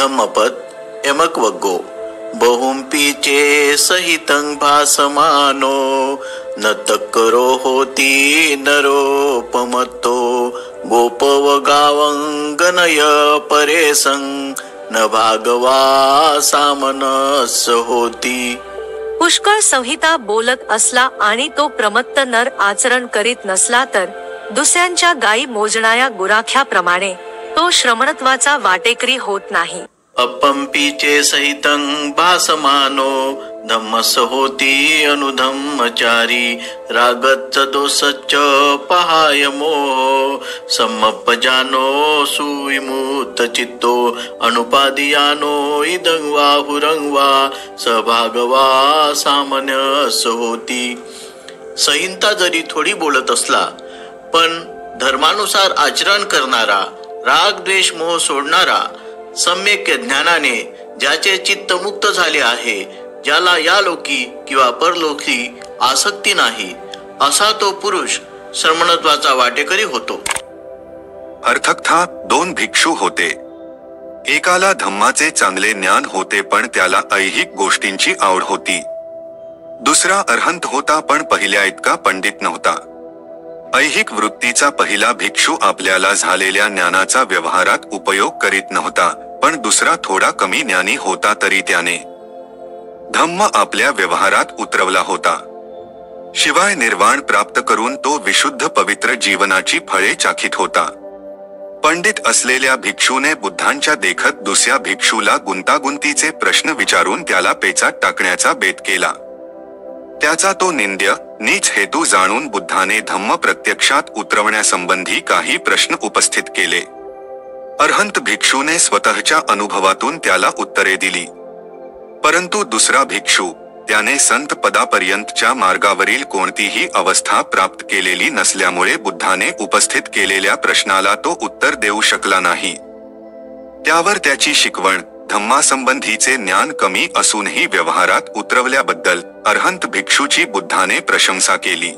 धम्मपद यमक वग्गो बहुंपीचे सहितं भासमानो न तक्करो होती नरोपमत्तो गोपवगावंगनय परेसं न भागवा सामनस होती। पुष्कळ संहिता बोलत असला आणि तो प्रमत्त नर आचरण करीत नसला तर दुसऱ्यांच्या गायी मोजणाऱ्या गुराख्याप्रमाणे तो श्रमणत्वाचा वाटेकरी होत नाही। अपंपीचे सहितं भासमानो धम्मस होती अनुधम्मचारी रागच्च दोषच्च पहाय मोह सम्मपजानो सुविमुक्त चित्तो अनुपादियानो इदं वा हुरं वा सभागवा सामन्यस होती। संहिता जरी थोडी बोलत असला पण धर्मानुसार आचरण करणारा, राग द्वेष मोह सोडणारा, सम्यक ज्ञानाने ज्याचे चित्त मुक्त झाले आहे, ज्याला या लोकी किंवा परलोकी आसक्ती नाही, असा तो पुरुष श्रमणत्वाचा वाटेकरी होतो। अर्थकथा 2 भिक्षू होते। एकाला धम्माचे चांगले ज्ञान होते पण त्याला ऐहिक गोष्टींची आवड होती। दुसरा अरहंत होता पण पहिल्या इतका पंडित नव्हता। ऐहिक वृत्तीचा पहिला भिक्षू आपल्याला झालेल्या ज्ञानाचा व्यवहारात उपयोग करीत नव्हता, पण दुसरा थोडा कमी ज्ञानी होता तरी त्याने धम्म आपल्या व्यवहारात उतरवला होता। शिवाय निर्वाण प्राप्त करून तो विशुद्ध पवित्र जीवनाची फळे चाखीत होता। पंडित असलेल्या भिक्षूने बुद्धांच्या देखत दुसऱ्या भिक्षूला गुंतागुंतीचे प्रश्न विचारून त्याला पेचात टाकण्याचा बेत केला। त्याचा तो निंद्य नीच हेतू जाणून बुद्धाने धम्म प्रत्यक्षात उतरवण्यासंबंधी काही प्रश्न उपस्थित केले। अरहंत भिक्षूने स्वतःच्या अनुभवातून त्याला उत्तरे दिली, परंतु दुसरा भिक्षू त्याने संत पदापर्यंतच्या मार्गावरील कोणतीही अवस्था प्राप्त केलेली नसल्यामुळे बुद्धाने उपस्थित केलेल्या प्रश्नाला तो उत्तर देऊ शकला नाही। त्यावर त्याची शिकवण धम्मासंबंधीचे ज्ञान कमी असूनही व्यवहारात उतरवल्याबद्दल अरहंत भिक्षूची बुद्धाने प्रशंसा केली।